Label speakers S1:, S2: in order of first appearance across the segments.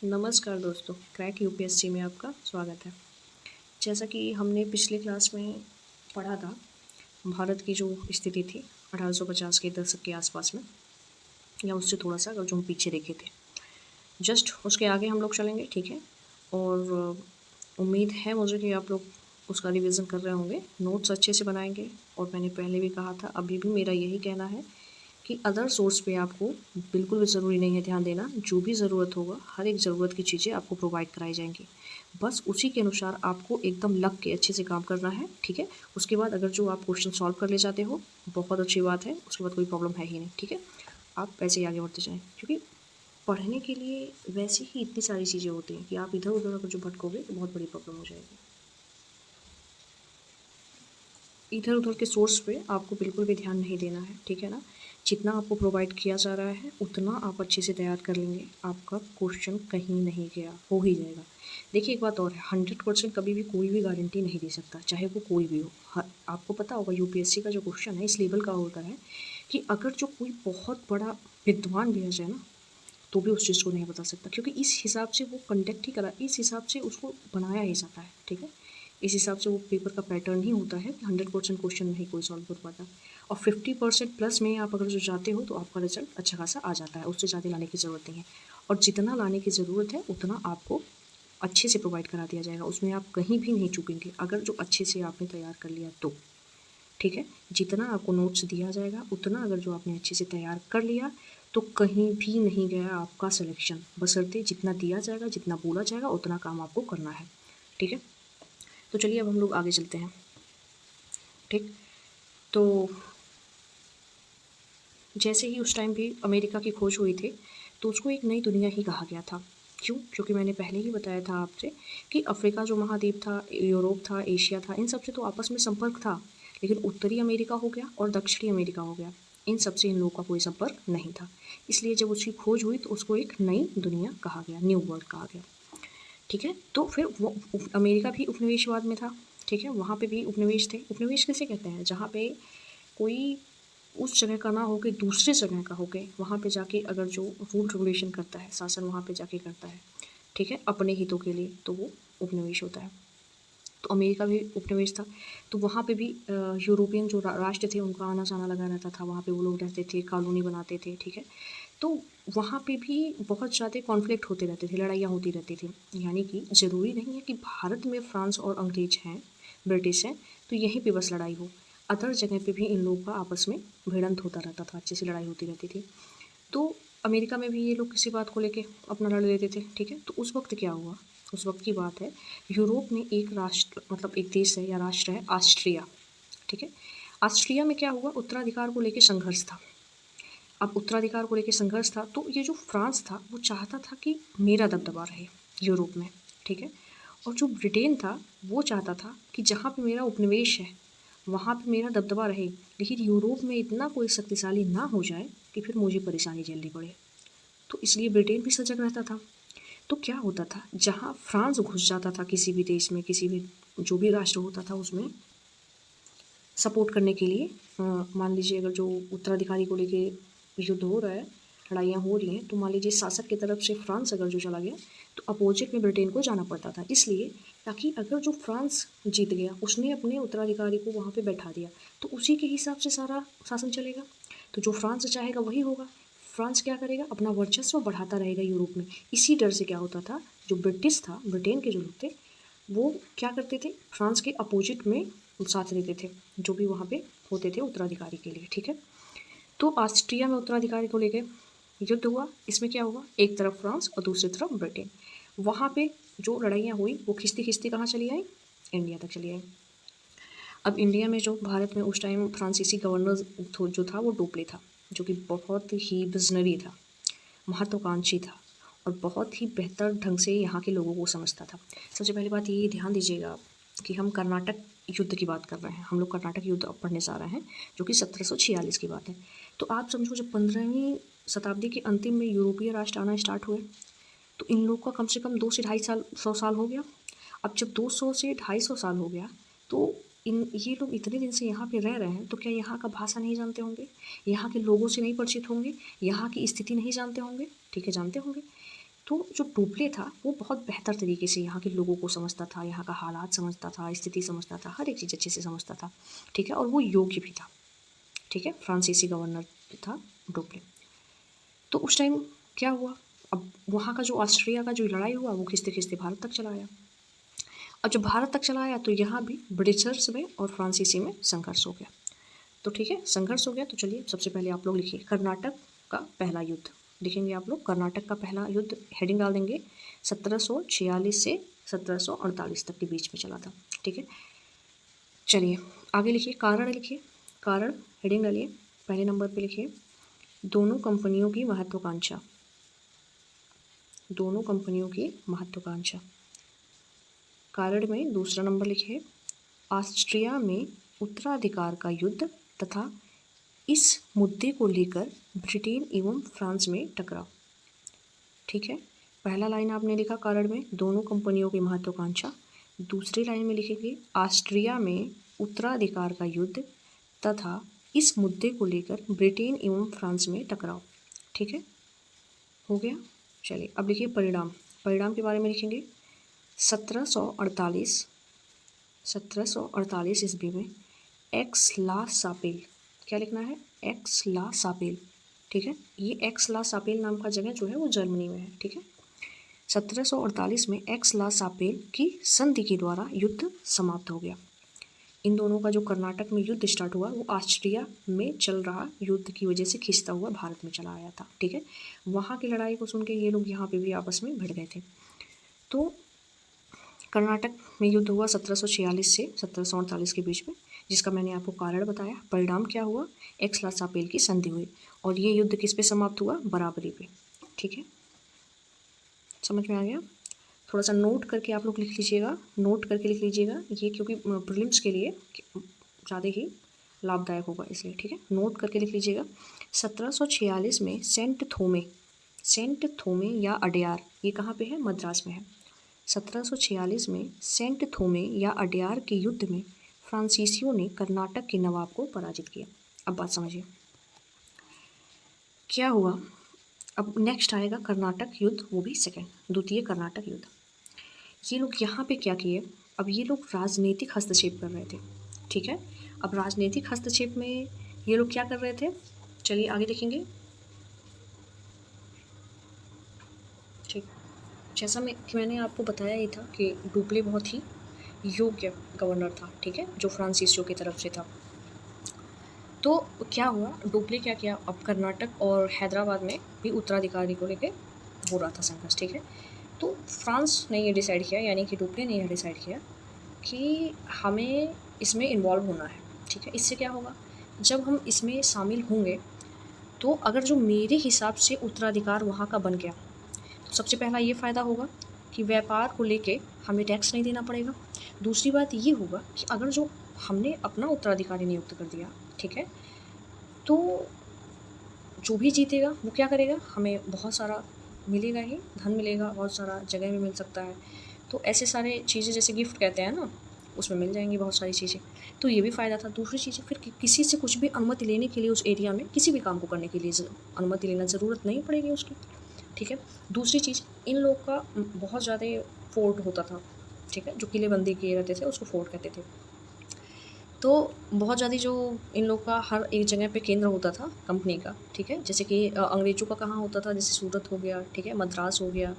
S1: नमस्कार दोस्तों, crack UPSC में आपका स्वागत है। जैसा कि हमने पिछले क्लास में पढ़ा था, भारत की जो स्थिति थी 1850 के दशक के आसपास में, या उससे थोड़ा-सा अगर जो हम पीछे देखे थे। जस्ट उसके आगे हम लोग चलेंगे, ठीक है? और उम्मीद है मुझे कि आप लोग उसका रिवीजन कर रहे होंगे, नोट्स अच्छे से बनाएँगे। और मैंने पहले भी कहा था, अभी भी मेरा यही कहना है कि अदर सोर्स पे आपको बिल्कुल भी ज़रूरी नहीं है ध्यान देना। जो भी ज़रूरत होगा, हर एक ज़रूरत की चीज़ें आपको प्रोवाइड कराई जाएँगी। बस उसी के अनुसार आपको एकदम लग के अच्छे से काम करना है, ठीक है? उसके बाद अगर जो आप क्वेश्चन सॉल्व कर ले जाते हो, बहुत अच्छी बात है, उसके बाद कोई प्रॉब्लम है ही नहीं, ठीक है? आप वैसे ही आगे बढ़ते जाएँ, क्योंकि पढ़ने के लिए वैसे ही इतनी सारी चीज़ें होती हैं कि आप इधर-उधर अगर जो भटकोगे तो बहुत बड़ी प्रॉब्लम हो जाएगी। इधर-उधर के सोर्स पे आपको बिल्कुल भी ध्यान नहीं देना है, ठीक है ना? जितना आपको प्रोवाइड किया जा रहा है, उतना आप अच्छे से तैयार कर लेंगे, आपका क्वेश्चन कहीं नहीं गया, हो ही जाएगा। देखिए एक बात और है, 100% कभी भी कोई भी गारंटी नहीं दे सकता, चाहे वो कोई भी हो। आपको पता होगा यूपीएससी का जो क्वेश्चन है इस लेवल का होता है कि अगर जो कोई बहुत बड़ा विद्वान भी आ जाए ना, तो भी उस चीज़ को नहीं बता सकता, क्योंकि इस हिसाब से वो कंडक्ट ही करा, इस हिसाब से उसको बनाया ही जाता है, ठीक है? इस हिसाब से वो पेपर का पैटर्न ही होता है कि 100% क्वेश्चन नहीं कोई सॉल्व कर पाता। और 50% प्लस में आप अगर जो जाते हो तो आपका रिजल्ट अच्छा खासा आ जाता है, उससे ज़्यादा लाने की ज़रूरत नहीं है। और जितना लाने की ज़रूरत है उतना आपको अच्छे से प्रोवाइड करा दिया जाएगा, उसमें आप कहीं भी नहीं चूकेंगे अगर जो अच्छे से आपने तैयार कर लिया तो, ठीक है? जितना आपको नोट्स दिया जाएगा उतना अगर जो आपने अच्छे से तैयार कर लिया तो कहीं भी नहीं गया आपका सिलेक्शन, बशर्ते जितना दिया जाएगा, जितना बोला जाएगा उतना काम आपको करना है, ठीक है? तो चलिए अब हम लोग आगे चलते हैं, ठीक? तो जैसे ही उस टाइम भी अमेरिका की खोज हुई थी, तो उसको एक नई दुनिया ही कहा गया था। क्यों? क्योंकि मैंने पहले ही बताया था आपसे कि अफ्रीका जो महाद्वीप था, यूरोप था, एशिया था, इन सब से तो आपस में संपर्क था, लेकिन उत्तरी अमेरिका हो गया और दक्षिणी अमेरिका हो गया, इन सब से इन लोगों का कोई संपर्क नहीं था। इसलिए जब उसकी खोज हुई तो उसको एक नई दुनिया कहा गया, न्यू वर्ल्ड कहा गया, ठीक है? तो फिर वो अमेरिका भी उपनिवेशवाद में था, ठीक है? वहाँ पे भी उपनिवेश थे। उपनिवेश किसे कहते हैं? जहाँ पे कोई उस जगह का ना हो के दूसरे जगह का हो के वहाँ पे जाके अगर जो रूल रेगुलेशन करता है, शासन वहाँ पे जाके करता है, ठीक है? अपने हितों के लिए, तो वो उपनिवेश होता है। तो अमेरिका भी उपनिवेश था, तो वहाँ पे भी यूरोपियन जो राष्ट्र थे उनका आना-जाना लगा रहता था, वहाँ पे वो लोग रहते थे, कॉलोनी बनाते थे, ठीक है? तो वहाँ पे भी बहुत ज़्यादा कॉन्फ्लिक्ट होते रहते थे, लड़ाइयाँ होती रहती थी। यानी कि ज़रूरी नहीं है कि भारत में फ्रांस और अंग्रेज हैं, ब्रिटिश हैं, तो यहीं पे बस लड़ाई हो। अदर जगह पे भी इन लोगों का आपस में भिड़ंत होता रहता था, अच्छे से लड़ाई होती रहती थी। तो अमेरिका में भी ये लोग किसी बात को लेके अपना लड़ लेते थे, ठीक है? तो उस वक़्त क्या हुआ? उस वक़्त की बात है, यूरोप में एक राष्ट्र मतलब एक देश है या राष्ट्र है ऑस्ट्रिया, ठीक है? ऑस्ट्रिया में क्या हुआ? उत्तराधिकार को लेके संघर्ष था। अब उत्तराधिकार को लेके संघर्ष था, तो ये जो फ्रांस था, वो चाहता था कि मेरा दबदबा रहे यूरोप में, ठीक है? और जो ब्रिटेन था, वो चाहता था कि जहाँ पे मेरा उपनिवेश है, वहाँ पे मेरा दबदबा रहे, लेकिन यूरोप में इतना कोई शक्तिशाली ना हो जाए कि फिर मुझे परेशानी झेलनी पड़े। तो इसलिए ब्रिटेन भी सजग रहता था। तो क्या होता था, जहाँ फ्रांस घुस जाता था किसी भी देश में, किसी भी जो भी राष्ट्र होता था उसमें सपोर्ट करने के लिए, मान लीजिए अगर जो उत्तराधिकारी को लेके युद्ध हो रहा है, लड़ाइयाँ हो रही हैं, तो मान लीजिए शासक की तरफ से फ्रांस अगर जो चला गया, तो अपोजिट में ब्रिटेन को जाना पड़ता था। इसलिए ताकि अगर जो फ्रांस जीत गया, उसने अपने उत्तराधिकारी को वहाँ पे बैठा दिया, तो उसी के हिसाब से सारा शासन चलेगा। तो जो फ्रांस चाहेगा वही होगा। फ्रांस क्या करेगा? अपना वर्चस्व बढ़ाता रहेगा यूरोप में। इसी डर से क्या होता था, जो ब्रिटिश था, ब्रिटेन के जो लोग थे, वो क्या करते थे? फ्रांस के अपोजिट में साथ देते थे, जो भी वहाँ पे होते थे उत्तराधिकारी के लिए, ठीक है? तो ऑस्ट्रिया में उत्तराधिकारी को लेके युद्ध हुआ। इसमें क्या हुआ? एक तरफ फ्रांस और दूसरी तरफ ब्रिटेन। वहाँ पे जो लड़ाइयाँ हुई वो खिंचती-खिंचती कहाँ चली आई? इंडिया तक चली आई। अब इंडिया में जो भारत में उस टाइम फ्रांसीसी गवर्नर जो था वो डोपले था, जो कि बहुत ही विज़नरी था, महत्वाकांक्षी था और बहुत ही बेहतर ढंग से यहाँ के लोगों को समझता था। सबसे पहली बात ये ध्यान दीजिएगा आप कि हम कर्नाटक युद्ध की बात कर रहे हैं, हम लोग कर्नाटक युद्ध अब पढ़ने जा रहे हैं, जो कि 1746 की बात है। तो आप समझो जब 15वीं शताब्दी के अंतिम में यूरोपीय राष्ट्र आना स्टार्ट हुए, तो इन लोग का कम से कम 2 से ढाई साल 100 साल हो गया। अब जब 200 से 250 साल हो गया, तो इन ये लोग इतने दिन से यहाँ पे रह रहे हैं, तो क्या यहाँ का भाषा नहीं जानते होंगे? यहाँ के लोगों से नहीं परिचित होंगे? यहाँ की स्थिति नहीं जानते होंगे? ठीक है, जानते होंगे। तो जो डुप्ले था वो बहुत बेहतर तरीके से यहाँ के लोगों को समझता था, यहाँ का हालात समझता था, स्थिति समझता था, हर एक चीज़ अच्छे से समझता था, ठीक है, और वो योग्य भी था, ठीक है, फ्रांसीसी गवर्नर था डुप्ले। तो उस टाइम क्या हुआ, अब वहाँ का जो ऑस्ट्रिया का जो लड़ाई हुआ वो खिंचते खिंचते भारत तक चला आया। अब जब भारत तक चला आया तो यहाँ भी ब्रिटिशर्स में और फ्रांसीसी में संघर्ष हो गया। तो ठीक है, संघर्ष हो गया। तो चलिए सबसे पहले आप लोग लिखिए कर्नाटक का पहला युद्ध, लिखेंगे आप लोग कर्नाटक का पहला युद्ध, हेडिंग डाल देंगे 1746 से 1748 तक के बीच में चला था, ठीक है। चलिए आगे लिखिए, कारण लिखिए, कारण हेडिंग डालिए, पहले नंबर पे लिखिए दोनों कंपनियों की महत्वाकांक्षा, दोनों कंपनियों की महत्वाकांक्षा। कारण में दूसरा नंबर लिखिए ऑस्ट्रिया में उत्तराधिकार का युद्ध तथा इस मुद्दे को लेकर ब्रिटेन एवं फ्रांस में टकराव, ठीक है। पहला लाइन आपने लिखा कारण में दोनों कंपनियों की महत्वाकांक्षा, दूसरी लाइन में लिखेंगे ऑस्ट्रिया में उत्तराधिकार का युद्ध तथा इस मुद्दे को लेकर ब्रिटेन एवं फ्रांस में टकराव, ठीक है, हो गया। चलिए अब लिखिए परिणाम, परिणाम के बारे में लिखेंगे 1748 ईस्वी में एक्स ला सापेल, क्या लिखना है, एक्स ला सापेल, ठीक है। ये एक्स ला सापेल नाम का जगह जो है वो जर्मनी में है, ठीक है। 1748 में एक्स ला सापेल की संधि के द्वारा युद्ध समाप्त हो गया। इन दोनों का जो कर्नाटक में युद्ध स्टार्ट हुआ वो ऑस्ट्रिया में चल रहा युद्ध की वजह से खिंचता हुआ भारत में चला आया था, ठीक है। वहाँ की लड़ाई को सुन के ये लोग यहाँ पे भी आपस में भिड़ गए थे। तो कर्नाटक में युद्ध हुआ 1746 से 1748 के बीच में, जिसका मैंने आपको कारण बताया। परिणाम क्या हुआ, एक्स ला सापेल की संधि हुई और ये युद्ध किस पे समाप्त हुआ, बराबरी पे, ठीक है। समझ में आ गया। थोड़ा सा नोट करके आप लोग लिख लीजिएगा, नोट करके लिख लीजिएगा ये, क्योंकि प्रीलिम्स के लिए ज़्यादा ही लाभदायक होगा इसलिए, ठीक है। नोट करके लिख लीजिएगा 1746 में सेंट थोमे या अडयार, ये कहाँ पे है, मद्रास में है। 1746 में सेंट थोमे या अडयार के युद्ध में फ्रांसीसियों ने कर्नाटक के नवाब को पराजित किया। अब बात समझिए क्या हुआ। अब नेक्स्ट आएगा कर्नाटक युद्ध, वो भी सेकंड, द्वितीय कर्नाटक युद्ध। ये लोग यहाँ पे क्या किए, अब ये लोग राजनीतिक हस्तक्षेप कर रहे थे, ठीक है। अब राजनीतिक हस्तक्षेप में ये लोग क्या कर रहे थे, चलिए आगे देखेंगे। ठीक, जैसा मैंने आपको बताया ही था कि डुप्ले बहुत ही योग्य गवर्नर था, ठीक है, जो फ्रांसीसियों की तरफ से था। तो क्या हुआ, डुप्ले क्या किया, अब कर्नाटक और हैदराबाद में भी उत्तराधिकारी को लेके हो रहा था संघर्ष, ठीक है। तो फ्रांस ने ये डिसाइड किया, यानी कि डुप्ले ने यह डिसाइड किया कि हमें इसमें इन्वॉल्व होना है, ठीक है। इससे क्या होगा, जब हम इसमें शामिल होंगे तो अगर जो मेरे हिसाब से उत्तराधिकार वहाँ का बन गया तो सबसे पहला ये फ़ायदा होगा कि व्यापार को लेके हमें टैक्स नहीं देना पड़ेगा। दूसरी बात ये होगा कि अगर जो हमने अपना उत्तराधिकारी नियुक्त कर दिया, ठीक है, तो जो भी जीतेगा वो क्या करेगा, हमें बहुत सारा मिलेगा ही, धन मिलेगा, बहुत सारा जगह में मिल सकता है। तो ऐसे सारे चीज़ें जैसे गिफ्ट कहते हैं ना, उसमें मिल जाएंगी बहुत सारी चीज़ें, तो ये भी फ़ायदा था। दूसरी चीज़ें फिर किसी से कुछ भी अनुमति लेने के लिए उस एरिया में किसी भी काम को करने के लिए अनुमति लेना ज़रूरत नहीं पड़ेगी उसकी, ठीक है। दूसरी चीज़, इन लोग का बहुत ज़्यादा फोर्ट होता था, ठीक है, जो किलेबंदी किए रहते थे उसको फोर्ट कहते थे। तो बहुत ज़्यादा जो इन लोग का हर एक जगह पे केंद्र होता था कंपनी का, ठीक है, जैसे कि अंग्रेज़ों का कहाँ होता था, जैसे सूरत हो गया, ठीक है, मद्रास हो गया,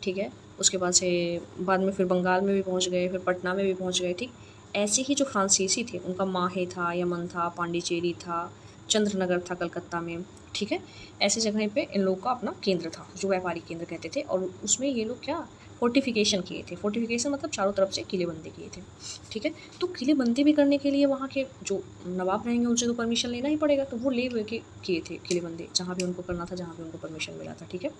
S1: ठीक है, उसके बाद से बाद में फिर बंगाल में भी पहुँच गए, फिर पटना में भी पहुँच गए, ठीक। ऐसे ही जो फ्रांसीसी थे उनका माहे था, यमन था, पांडिचेरी था, चंद्रनगर था कलकत्ता में, ठीक है। ऐसे जगह पे इन लोग का अपना केंद्र था जो व्यापारिक केंद्र कहते थे, और उसमें ये लोग क्या फोर्टिफिकेशन किए थे। फोर्टिफिकेशन मतलब चारों तरफ से किलेबंदी किए थे, ठीक है। तो किलेबंदी भी करने के लिए वहाँ के जो नवाब रहेंगे उनसे तो परमिशन लेना ही पड़ेगा, तो वो ले के किए थे किलेबंदी, जहाँ भी उनको करना था, जहाँ भी उनको परमिशन मिला था, ठीक है।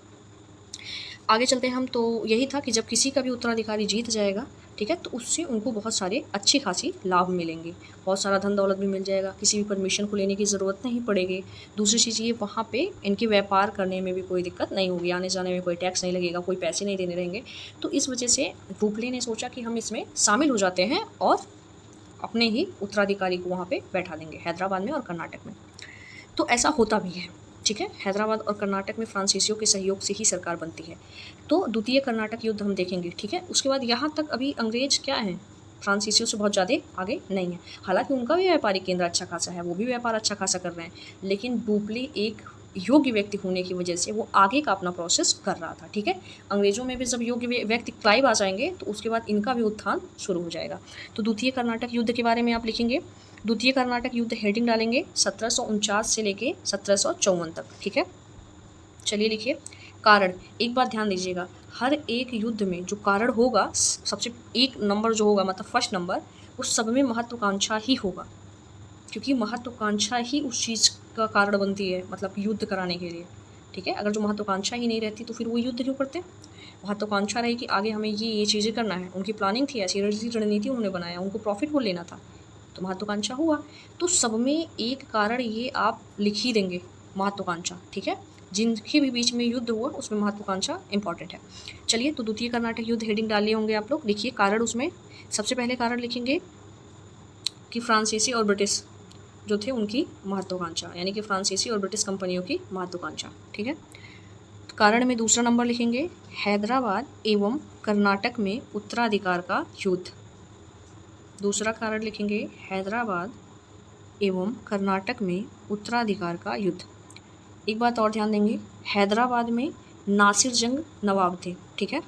S1: आगे चलते हैं हम, तो यही था कि जब किसी का भी उत्तराधिकारी जीत जाएगा, ठीक है, तो उससे उनको बहुत सारे अच्छी खासी लाभ मिलेंगे, बहुत सारा धन दौलत भी मिल जाएगा, किसी भी परमिशन को लेने की ज़रूरत नहीं पड़ेगी। दूसरी चीज़ ये, वहाँ पे इनके व्यापार करने में भी कोई दिक्कत नहीं होगी, आने जाने में कोई टैक्स नहीं लगेगा, कोई पैसे नहीं देने रहेंगे। तो इस वजह से डुप्ले ने सोचा कि हम इसमें शामिल हो जाते हैं और अपने ही उत्तराधिकारी को वहाँ पर बैठा देंगे, हैदराबाद में और कर्नाटक में। तो ऐसा होता भी है, ठीक है। हैदराबाद और कर्नाटक में फ्रांसीसियों के सहयोग से ही सरकार बनती है। तो द्वितीय कर्नाटक युद्ध हम देखेंगे, ठीक है। उसके बाद यहाँ तक अभी अंग्रेज क्या हैं, फ्रांसीसियों से बहुत ज़्यादा आगे नहीं है। हालांकि उनका भी व्यापारिक केंद्र अच्छा खासा है, वो भी व्यापार अच्छा खासा कर रहे हैं, लेकिन डुप्ले एक योग्य व्यक्ति होने की वजह से वो आगे का अपना प्रोसेस कर रहा था, ठीक है। अंग्रेजों में भी जब योग्य व्यक्ति क्लाइव आ जाएंगे तो उसके बाद इनका भी उत्थान शुरू हो जाएगा। तो द्वितीय कर्नाटक युद्ध के बारे में आप लिखेंगे, द्वितीय कर्नाटक युद्ध हेडिंग डालेंगे 1749 से लेके 1754 तक, ठीक है। चलिए लिखिए कारण। एक बात ध्यान दीजिएगा, हर एक युद्ध में जो कारण होगा, सबसे एक नंबर जो होगा, मतलब फर्स्ट नंबर, उस सब में महत्वाकांक्षा ही होगा, क्योंकि महत्वाकांक्षा ही उस चीज़ का कारण बनती है, मतलब युद्ध कराने के लिए, ठीक है। अगर जो महत्वाकांक्षा ही नहीं रहती तो फिर वो युद्ध क्यों करते। महत्वाकांक्षा रही कि आगे हमें ये चीज़ें करना है, उनकी प्लानिंग थी, ऐसी रणनीति उन्होंने बनाया, उनको प्रॉफिट वो लेना था, तो महत्वाकांक्षा हुआ। तो सब में एक कारण ये आप लिख ही देंगे, महत्वाकांक्षा, ठीक है। जिनके भी बीच में युद्ध हुआ उसमें महत्वाकांक्षा इंपॉर्टेंट है। चलिए, तो द्वितीय कर्नाटक युद्ध हेडिंग डाल लिए होंगे आप लोग, लिखिए कारण। उसमें सबसे पहले कारण लिखेंगे कि फ्रांसीसी और ब्रिटिश जो थे उनकी महत्वाकांक्षा, यानी कि फ्रांसीसी और ब्रिटिश कंपनियों की महत्वाकांक्षा, ठीक है। कारण में दूसरा नंबर लिखेंगे हैदराबाद एवं कर्नाटक में उत्तराधिकार का युद्ध। दूसरा कारण लिखेंगे हैदराबाद एवं कर्नाटक में उत्तराधिकार का युद्ध। एक बात और ध्यान देंगे, हैदराबाद में नासिर जंग नवाब थे, ठीक है,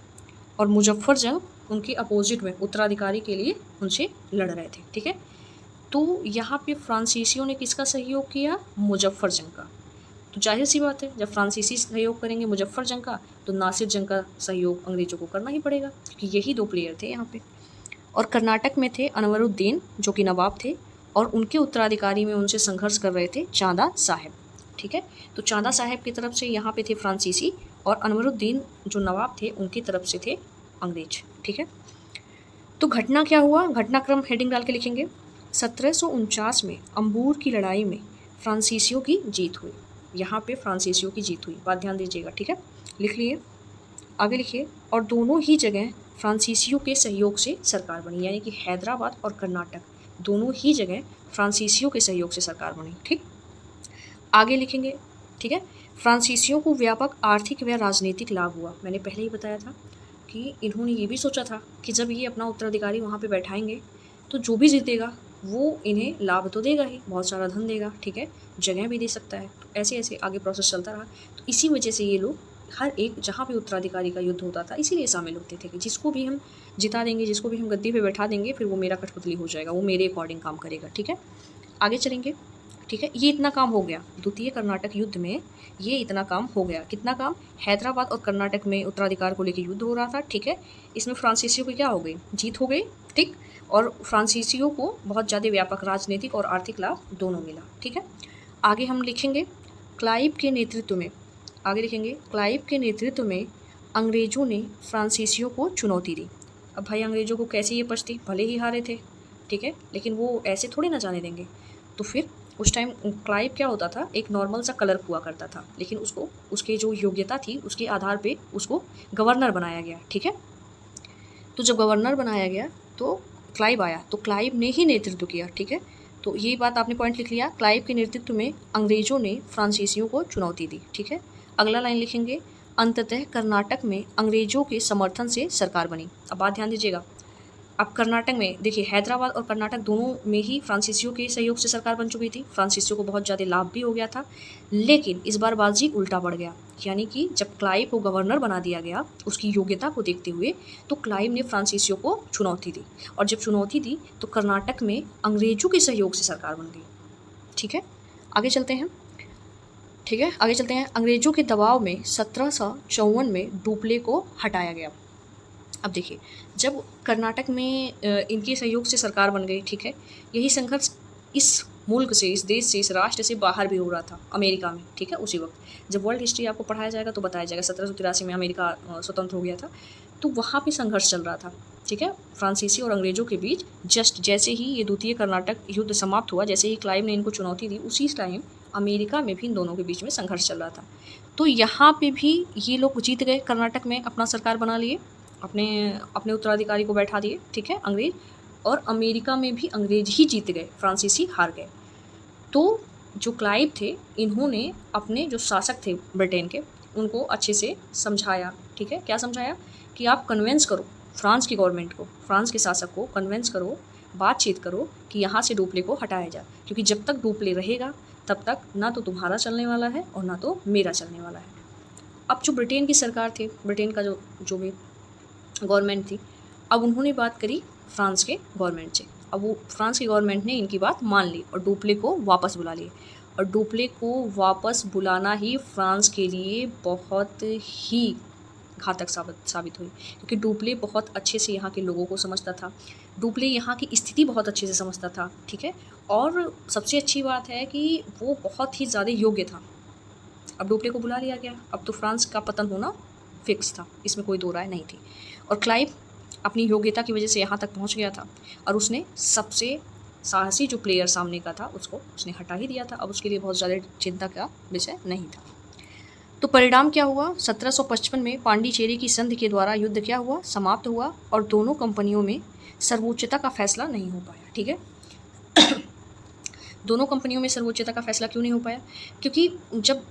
S1: और मुजफ्फर जंग उनके अपोजिट में उत्तराधिकारी के लिए उनसे लड़ रहे थे, ठीक है। तो यहाँ पे फ्रांसीसियों ने किसका सहयोग किया, मुजफ्फर जंग का। तो जाहिर सी बात है, जब फ्रांसीसी सहयोग करेंगे मुजफ्फर जंग का, तो नासिर जंग का सहयोग अंग्रेजों को करना ही पड़ेगा, क्योंकि यही दो प्लेयर थे यहाँ पे। और कर्नाटक में थे अनवरुद्दीन जो कि नवाब थे, और उनके उत्तराधिकारी में उनसे संघर्ष कर रहे थे चांदा साहब, ठीक है। तो चांदा साहब की तरफ से यहाँ पे थे फ्रांसीसी, और अनवरुद्दीन जो नवाब थे उनकी तरफ से थे अंग्रेज, ठीक है। तो घटना क्या हुआ, घटनाक्रम हेडिंग डाल के लिखेंगे 1749 में अंबूर की लड़ाई में फ्रांसीसियों की जीत हुई। यहाँ पे फ्रांसीसियों की जीत हुई, बात ध्यान दीजिएगा, ठीक है। लिख लिए, आगे लिखिए। और दोनों ही जगह फ्रांसीसियों के सहयोग से सरकार बनी, यानी कि हैदराबाद और कर्नाटक दोनों ही जगह फ्रांसीसियों के सहयोग से सरकार बनी, ठीक। आगे लिखेंगे, ठीक है। फ्रांसीसियों को व्यापक आर्थिक व राजनीतिक लाभ हुआ। मैंने पहले ही बताया था कि इन्होंने ये भी सोचा था कि जब ये अपना उत्तराधिकारी वहाँ पे बैठाएंगे तो जो भी जीतेगा वो इन्हें लाभ तो देगा ही, बहुत सारा धन देगा, ठीक है, जगह भी दे सकता है। तो ऐसे ऐसे आगे प्रोसेस चलता रहा। तो इसी वजह से ये लोग हर एक जहाँ पे उत्तराधिकारी का युद्ध होता था इसीलिए शामिल होते थे कि जिसको भी हम जिता देंगे, जिसको भी हम गद्दी पे बैठा देंगे, फिर वो मेरा कठपुतली हो जाएगा, वो मेरे अकॉर्डिंग काम करेगा, ठीक है। आगे चलेंगे, ठीक है। ये इतना काम हो गया द्वितीय कर्नाटक युद्ध में, ये इतना काम हो गया। कितना काम, हैदराबाद और कर्नाटक में उत्तराधिकार को लेकर युद्ध हो रहा था, ठीक है। इसमें फ्रांसीसियों की क्या हो गई, जीत हो गई, ठीक। और फ्रांसीसियों को बहुत ज़्यादा व्यापक राजनीतिक और आर्थिक लाभ दोनों मिला, ठीक है। आगे हम लिखेंगे क्लाइव के नेतृत्व में, आगे लिखेंगे क्लाइव के नेतृत्व में अंग्रेज़ों ने फ्रांसीसियों को चुनौती दी। अब भाई अंग्रेज़ों को कैसे ये पछती, भले ही हारे थे, ठीक है, लेकिन वो ऐसे थोड़ी ना जाने देंगे। तो फिर उस टाइम क्लाइव क्या होता था, एक नॉर्मल सा कलर हुआ करता था, लेकिन उसको उसके जो योग्यता थी उसके आधार पे उसको गवर्नर बनाया गया, ठीक है। तो जब गवर्नर बनाया गया तो क्लाइव आया, तो क्लाइव ने ही नेतृत्व किया, ठीक है। तो ये बात आपने पॉइंट लिख लिया, क्लाइव के नेतृत्व में अंग्रेज़ों ने फ्रांसीसियों को चुनौती दी, ठीक है। अगला लाइन लिखेंगे अंततः कर्नाटक में अंग्रेज़ों के समर्थन से सरकार बनी। अब बात ध्यान दीजिएगा, अब कर्नाटक में देखिए हैदराबाद और कर्नाटक दोनों में ही फ्रांसीसियों के सहयोग से सरकार बन चुकी थी, फ्रांसीसियों को बहुत ज़्यादा लाभ भी हो गया था। लेकिन इस बार बाजी उल्टा पड़ गया, यानी कि जब क्लाइव को गवर्नर बना दिया गया उसकी योग्यता को देखते हुए, तो क्लाइव ने फ्रांसीसियों को चुनौती दी, और जब चुनौती दी तो कर्नाटक में अंग्रेज़ों के सहयोग से सरकार बन गई, ठीक है। आगे चलते हैं, ठीक है, आगे चलते हैं। अंग्रेज़ों के दबाव में 1754 में डुप्ले को हटाया गया। अब देखिए, जब कर्नाटक में इनके सहयोग से सरकार बन गई, ठीक है, यही संघर्ष इस मुल्क से, इस देश से, इस राष्ट्र से बाहर भी हो रहा था, अमेरिका में, ठीक है। उसी वक्त जब वर्ल्ड हिस्ट्री आपको पढ़ाया जाएगा तो बताया जाएगा 1783 में अमेरिका स्वतंत्र हो गया था, तो वहाँ पे संघर्ष चल रहा था, ठीक है, फ्रांसीसी और अंग्रेज़ों के बीच। जस्ट जैसे ही ये द्वितीय कर्नाटक युद्ध समाप्त हुआ, जैसे ही क्लाइव ने इनको चुनौती दी, उसी टाइम अमेरिका में भी इन दोनों के बीच में संघर्ष चल रहा था। तो यहाँ पे भी ये लोग जीत गए, कर्नाटक में अपना सरकार बना लिए, अपने अपने उत्तराधिकारी को बैठा दिए, ठीक है, अंग्रेज। और अमेरिका में भी अंग्रेज ही जीत गए, फ्रांसीसी हार गए। तो जो क्लाइव थे, इन्होंने अपने जो शासक थे ब्रिटेन के, उनको अच्छे से समझाया, ठीक है। क्या समझाया कि आप कन्विंस करो फ्रांस की गवर्नमेंट को, फ्रांस के शासक को कन्विंस करो, बातचीत करो कि यहाँ से डुप्ले को हटाया जाए, क्योंकि जब तक डुप्ले रहेगा तब तक ना तो तुम्हारा चलने वाला है और ना तो मेरा चलने वाला है। अब जो ब्रिटेन की सरकार थी, ब्रिटेन का जो भी गवर्नमेंट थी, अब उन्होंने बात करी फ्रांस के गवर्नमेंट से। अब वो फ्रांस की गवर्नमेंट ने इनकी बात मान ली और डुप्ले को वापस बुला लिए। और डुप्ले को वापस बुलाना ही फ्रांस के लिए बहुत ही घातक साबित हुई, क्योंकि डुप्ले बहुत अच्छे से यहाँ के लोगों को समझता था, डुप्ले यहाँ की स्थिति बहुत अच्छे से समझता था, ठीक है। और सबसे अच्छी बात है कि वो बहुत ही ज़्यादा योग्य था। अब डुप्ले को बुला लिया गया, अब तो फ्रांस का पतन होना फिक्स था, इसमें कोई दो राय नहीं थी। और क्लाइव अपनी योग्यता की वजह से यहाँ तक पहुँच गया था और उसने सबसे साहसी जो प्लेयर सामने का था उसको उसने हटा ही दिया था। अब उसके लिए बहुत ज़्यादा चिंता का विषय नहीं था। तो परिणाम क्या हुआ? 1755 में पांडिचेरी की संधि के द्वारा युद्ध क्या हुआ? समाप्त हुआ और दोनों कंपनियों में सर्वोच्चता का फैसला नहीं हो पाया, ठीक है। दोनों कंपनियों में सर्वोच्चता का फैसला क्यों नहीं हो पाया? क्योंकि जब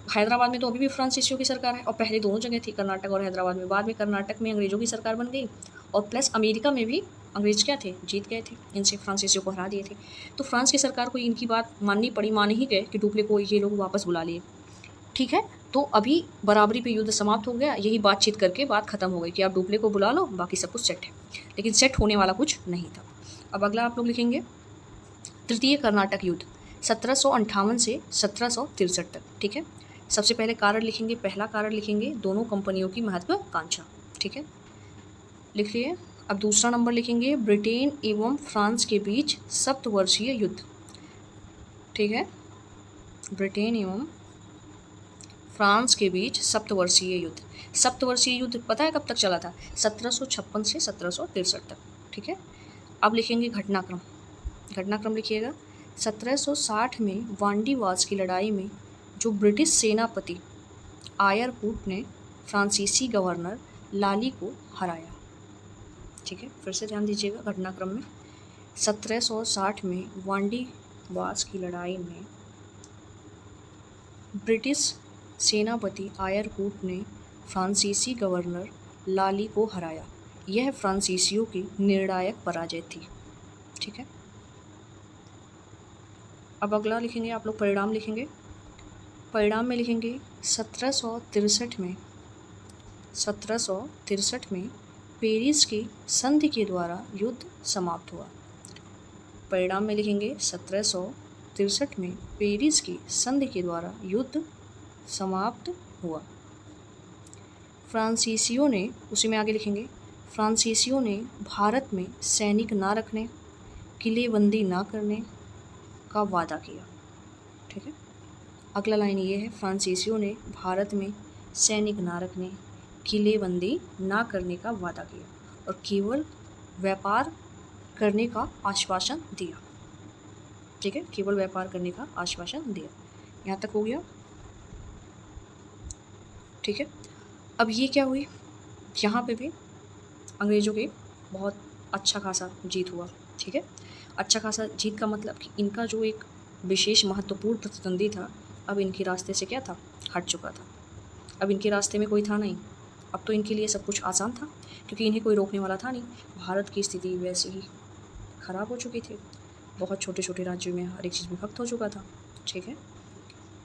S1: हैदराबाद में तो अभी भी फ्रांसीसियों की सरकार है और पहले दोनों जगह थी, कर्नाटक और हैदराबाद में। बाद में कर्नाटक में अंग्रेज़ों की सरकार बन गई और प्लस अमेरिका में भी अंग्रेज क्या थे, जीत गए थे, इनसे फ्रांसीसियों को हरा दिए थे। तो फ्रांस की सरकार को इनकी बात माननी पड़ी, मान ही गए कि डुप्ले को ये लोग वापस बुला लिए, ठीक है। तो अभी बराबरी पे युद्ध समाप्त हो गया, यही बातचीत करके बात खत्म हो गई कि आप डुप्ले को बुला लो, बाकी सब कुछ सेट है। लेकिन सेट होने वाला कुछ नहीं था। अब अगला आप लोग लिखेंगे तृतीय कर्नाटक युद्ध 1758 से 1763 तक, ठीक है। सबसे पहले कारण लिखेंगे, पहला कारण लिखेंगे दोनों कंपनियों की महत्वाकांक्षा, ठीक है, लिख लिए। अब दूसरा नंबर लिखेंगे ब्रिटेन एवं फ्रांस के बीच सप्तवर्षीय युद्ध, ठीक है, ब्रिटेन एवं फ्रांस के बीच सप्तवर्षीय युद्ध। सप्तवर्षीय युद्ध पता है कब तक चला था? 1756 से 1763 तक, ठीक है। अब लिखेंगे घटनाक्रम, घटनाक्रम लिखिएगा। 1760 में वांडीवास की लड़ाई में जो ब्रिटिश सेनापति आयरकूट ने फ्रांसीसी गवर्नर लाली को हराया, ठीक है। फिर से ध्यान दीजिएगा घटनाक्रम में। 1760 में वांडीवास की लड़ाई में ब्रिटिश सेनापति आयरकूट ने फ्रांसीसी गवर्नर लाली को हराया। यह फ्रांसीसियों की निर्णायक पराजय थी, ठीक है। अब अगला लिखेंगे आप लोग परिणाम लिखेंगे। परिणाम में लिखेंगे 1763 में पेरिस की संधि के द्वारा युद्ध समाप्त हुआ। परिणाम में लिखेंगे 1763 में पेरिस की संधि के द्वारा युद्ध समाप्त हुआ। फ्रांसीसियों ने, उसी में आगे लिखेंगे, फ्रांसीसियों ने भारत में सैनिक ना रखने, किलेबंदी ना करने का वादा किया, ठीक है। अगला लाइन ये है, फ्रांसीसियों ने भारत में सैनिक ना रखने, किलेबंदी ना करने का वादा किया और केवल व्यापार करने का आश्वासन दिया, ठीक है, केवल व्यापार करने का आश्वासन दिया। यहाँ तक हो गया, ठीक है। अब ये क्या हुई, यहाँ पे भी अंग्रेज़ों के बहुत अच्छा खासा जीत हुआ, ठीक है। अच्छा खासा जीत का मतलब कि इनका जो एक विशेष महत्वपूर्ण प्रतिद्वंदी था, अब इनके रास्ते से क्या था, हट चुका था। अब इनके रास्ते में कोई था नहीं, अब तो इनके लिए सब कुछ आसान था, क्योंकि इन्हें कोई रोकने वाला था नहीं। भारत की स्थिति वैसे ही ख़राब हो चुकी थी, बहुत छोटे छोटे राज्यों में हर एक चीज़ विभक्त हो चुका था, ठीक है।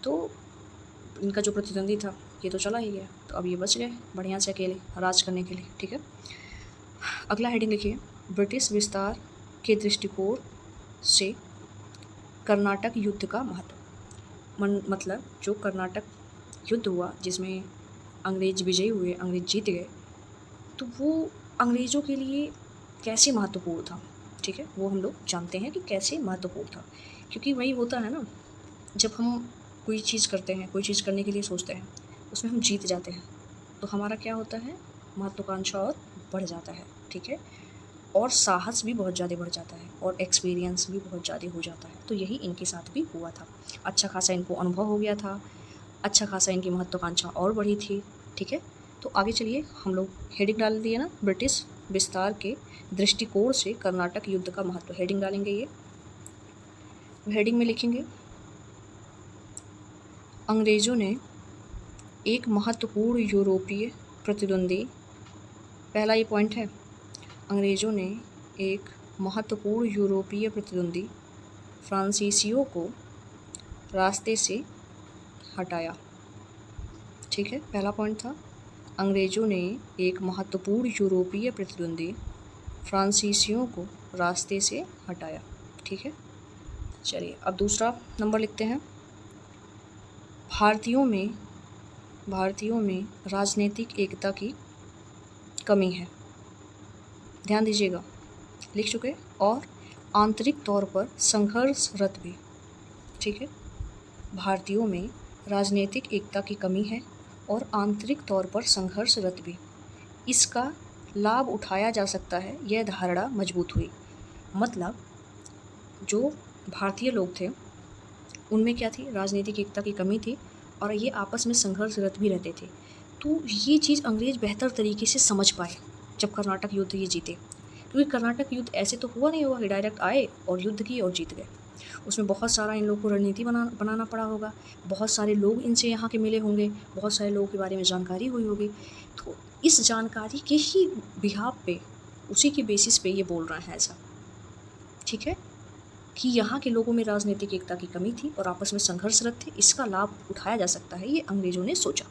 S1: तो इनका जो प्रतिद्वंदी था ये तो चला ही गया, तो अब ये बच गए बढ़िया से अकेले राज करने के लिए, ठीक है। अगला हेडिंग लिखिए, ब्रिटिश विस्तार के दृष्टिकोण से कर्नाटक युद्ध का महत्व। मतलब जो कर्नाटक युद्ध हुआ जिसमें अंग्रेज विजयी हुए, अंग्रेज जीत गए, तो वो अंग्रेज़ों के लिए कैसे महत्वपूर्ण था, ठीक है, वो हम लोग जानते हैं कि कैसे महत्वपूर्ण था। क्योंकि वही होता है ना, जब हम कोई चीज़ करते हैं, कोई चीज़ करने के लिए सोचते हैं, उसमें हम जीत जाते हैं, तो हमारा क्या होता है, महत्वाकांक्षा और बढ़ जाता है, ठीक है, और साहस भी बहुत ज़्यादा बढ़ जाता है और एक्सपीरियंस भी बहुत ज़्यादा हो जाता है। तो यही इनके साथ भी हुआ था, अच्छा खासा इनको अनुभव हो गया था, अच्छा खासा इनकी महत्वाकांक्षा और बढ़ी थी, ठीक है। तो आगे चलिए, हम लोग हेडिंग डाल दिए ना, ब्रिटिश विस्तार के दृष्टिकोण से कर्नाटक युद्ध का महत्व, हेडिंग डालेंगे। ये हेडिंग में लिखेंगे अंग्रेज़ों ने एक महत्वपूर्ण यूरोपीय प्रतिद्वंदी, पहला ये पॉइंट है, अंग्रेज़ों ने एक महत्वपूर्ण यूरोपीय प्रतिद्वंदी फ्रांसीसियों को रास्ते से हटाया। ठीक है, पहला पॉइंट था, अंग्रेज़ों ने एक महत्वपूर्ण यूरोपीय प्रतिद्वंदी फ्रांसीसियों को रास्ते से हटाया। ठीक है, चलिए अब दूसरा नंबर लिखते हैं। भारतीयों में राजनीतिक एकता की कमी है। ध्यान दीजिएगा, लिख चुके, और आंतरिक तौर पर संघर्षरत भी। ठीक है, भारतीयों में राजनीतिक एकता की कमी है और आंतरिक तौर पर संघर्षरत भी। इसका लाभ उठाया जा सकता है, यह धारणा मजबूत हुई। मतलब जो भारतीय लोग थे उनमें क्या थी, राजनीतिक एकता की कमी थी और ये आपस में संघर्षरत भी रहते थे। तो ये चीज़ अंग्रेज़ बेहतर तरीके से समझ पाए जब कर्नाटक युद्ध ये जीते, क्योंकि कर्नाटक युद्ध ऐसे तो हुआ नहीं होगा कि डायरेक्ट आए और युद्ध किए और जीत गए। उसमें बहुत सारा इन लोगों को रणनीति बनाना पड़ा होगा, बहुत सारे लोग इनसे यहाँ के मिले होंगे, बहुत सारे लोगों के बारे में जानकारी हुई होगी। तो इस जानकारी के ही बिहाफ पे, उसी के बेसिस पे ये बोल रहे हैं ऐसा। ठीक है, कि यहाँ के लोगों में राजनीतिक एकता की कमी थी और आपस में संघर्षरत थे, इसका लाभ उठाया जा सकता है, ये अंग्रेज़ों ने सोचा।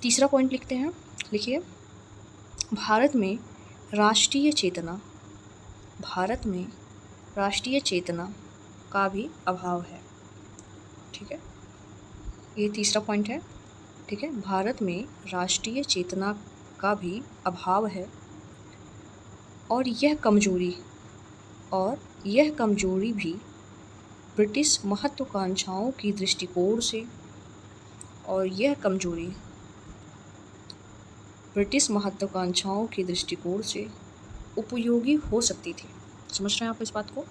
S1: तीसरा पॉइंट लिखते हैं, लिखिए, भारत में राष्ट्रीय चेतना का भी अभाव है। ठीक है, ये तीसरा पॉइंट है। ठीक है, भारत में राष्ट्रीय चेतना का भी अभाव है और यह कमजोरी भी ब्रिटिश महत्वाकांक्षाओं की दृष्टिकोण से, और यह कमजोरी ब्रिटिश महत्वाकांक्षाओं की दृष्टिकोण से उपयोगी हो सकती थी। समझ रहे हैं आप इस बात को?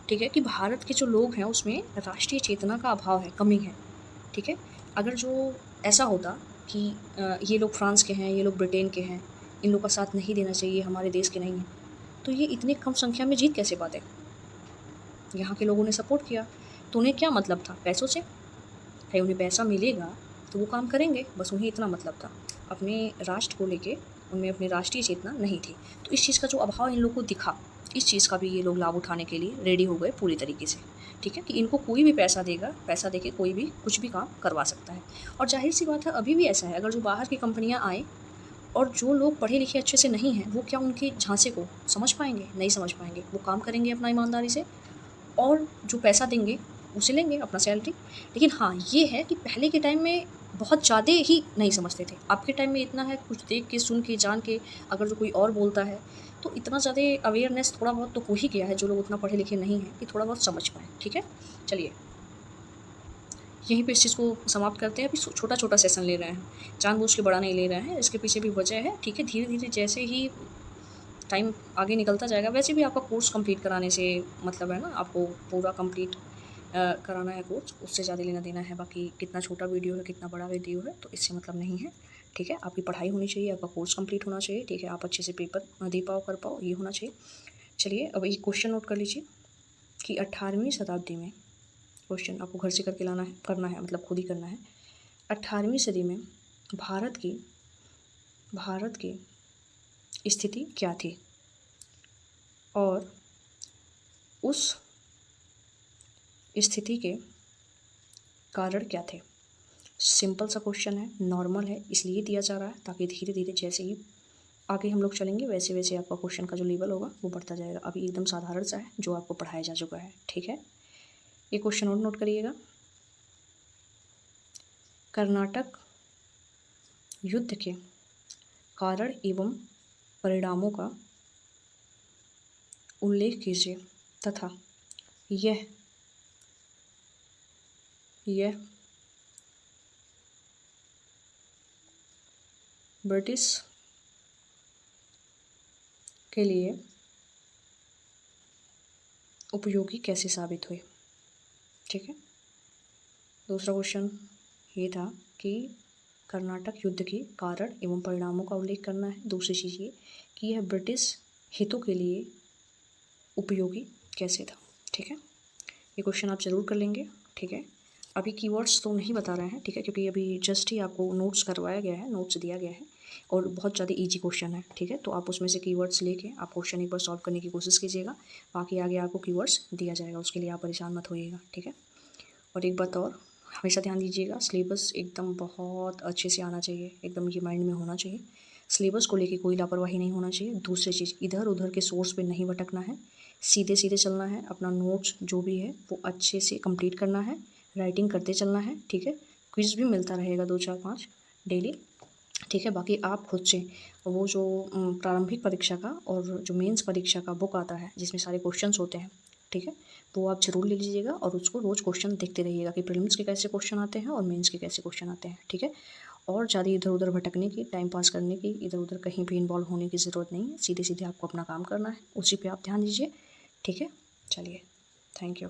S1: ठीक है, कि भारत के जो लोग हैं उसमें राष्ट्रीय चेतना का अभाव है, कमी है। ठीक है, अगर जो ऐसा होता कि ये लोग फ्रांस के हैं, ये लोग ब्रिटेन के हैं, इन लोग का साथ नहीं देना चाहिए, हमारे देश के नहीं हैं, तो ये इतने कम संख्या में जीत कैसे पाते? यहाँ के लोगों ने सपोर्ट किया, तो उन्हें क्या मतलब था? पैसों से, भाई उन्हें पैसा मिलेगा तो वो काम करेंगे, बस उन्हें इतना मतलब था। अपने राष्ट्र को लेके उनमें अपनी राष्ट्रीय चेतना नहीं थी। तो इस चीज़ का जो अभाव इन लोग को दिखा, इस चीज़ का भी ये लोग लाभ उठाने के लिए रेडी हो गए पूरी तरीके से। ठीक है, कि इनको कोई भी पैसा देगा, पैसा देके कोई भी कुछ भी काम करवा सकता है। और जाहिर सी बात है, अभी भी ऐसा है, अगर जो बाहर की कंपनियाँ आएँ और जो लोग पढ़े लिखे अच्छे से नहीं हैं, वो क्या उनके झांसे को समझ पाएंगे? नहीं समझ पाएंगे। वो काम करेंगे अपना ईमानदारी से और जो पैसा देंगे उसे लेंगे अपना सैलरी। लेकिन हाँ, ये है कि पहले के टाइम में बहुत ज़्यादा ही नहीं समझते थे। आपके टाइम में इतना है, कुछ देख के, सुन के, जान के, अगर जो कोई और बोलता है तो इतना ज़्यादा अवेयरनेस थोड़ा बहुत तो हो ही गया है, जो लोग उतना पढ़े लिखे नहीं हैं, कि थोड़ा बहुत समझ पाएँ। ठीक है, चलिए यहीं पे इस चीज़ को समाप्त करते हैं। अभी छोटा छोटा सेशन ले रहे हैं, जानबूझ के बड़ा नहीं ले रहे हैं, इसके पीछे भी वजह है। ठीक है, धीरे धीरे जैसे ही टाइम आगे निकलता जाएगा, वैसे भी आपका कोर्स कंप्लीट कराने से मतलब है ना, आपको पूरा कंप्लीट कराना है कोर्स, उससे ज़्यादा लेना देना है। बाकी कितना छोटा वीडियो है, कितना बड़ा वीडियो है, तो इससे मतलब नहीं है। ठीक है, आपकी पढ़ाई होनी चाहिए, आपका कोर्स कंप्लीट होना चाहिए। ठीक है, आप अच्छे से पेपर दे पाओ, कर पाओ, ये होना चाहिए। चलिए अब एक क्वेश्चन नोट कर लीजिए कि 18वीं शताब्दी में, क्वेश्चन आपको घर से करना है, मतलब खुद ही करना है। 18वीं सदी में भारत की स्थिति क्या थी और उस स्थिति के कारण क्या थे? सिंपल सा क्वेश्चन है, नॉर्मल है, इसलिए दिया जा रहा है ताकि धीरे धीरे जैसे ही आगे हम लोग चलेंगे वैसे वैसे आपका क्वेश्चन का जो लेवल होगा वो बढ़ता जाएगा। अभी एकदम साधारण सा है जो आपको पढ़ाया जा चुका है। ठीक है, ये क्वेश्चन और नोट करिएगा। कर्नाटक युद्ध के कारण एवं परिणामों का उल्लेख कीजिए तथा यह ब्रिटिश के लिए उपयोगी कैसे साबित हुए। ठीक है, दूसरा क्वेश्चन ये था कि कर्नाटक युद्ध के कारण एवं परिणामों का उल्लेख करना है। दूसरी चीज़ ये कि यह ब्रिटिश हितों के लिए उपयोगी कैसे था। ठीक है, ये क्वेश्चन आप ज़रूर कर लेंगे। ठीक है, अभी कीवर्ड्स तो नहीं बता रहे हैं, ठीक है, क्योंकि अभी जस्ट ही आपको नोट्स करवाया गया है, नोट्स दिया गया है और बहुत ज़्यादा ईजी क्वेश्चन है, ठीक है। तो आप उसमें से कीवर्ड्स लेके आप क्वेश्चन एक बार सॉल्व करने की कोशिश कीजिएगा, बाकी आगे आपको कीवर्ड्स दिया जाएगा, उसके लिए आप परेशान मत होइएगा, ठीक है। और एक बात और, हमेशा ध्यान दीजिएगा, सिलेबस एकदम बहुत अच्छे से आना चाहिए, एकदम ये माइंड में होना चाहिए। सिलेबस को लेके कोई लापरवाही नहीं होना चाहिए। दूसरी चीज़, इधर उधर के सोर्स पे नहीं भटकना है, सीधे सीधे चलना है। अपना नोट्स जो भी है वो अच्छे से कंप्लीट करना है, राइटिंग करते चलना है, ठीक है। क्विज़ भी मिलता रहेगा 2 4 5 डेली, ठीक है। बाकी आप खुद से वो जो प्रारंभिक परीक्षा का और जो मेंस परीक्षा का बुक आता है जिसमें सारे क्वेश्चंस होते हैं, ठीक है, वो आप ज़रूर ले लीजिएगा और उसको रोज़ क्वेश्चन देखते रहिएगा कि प्रीलिम्स के कैसे क्वेश्चन आते हैं और मेंस के कैसे क्वेश्चन आते हैं, ठीक है। और ज़्यादा इधर उधर भटकने की, टाइम पास करने की, इधर उधर कहीं भी इन्वॉल्व होने की ज़रूरत नहीं है। सीधे सीधे आपको अपना काम करना है, उसी पे आप ध्यान दीजिए, ठीक है। चलिए, थैंक यू।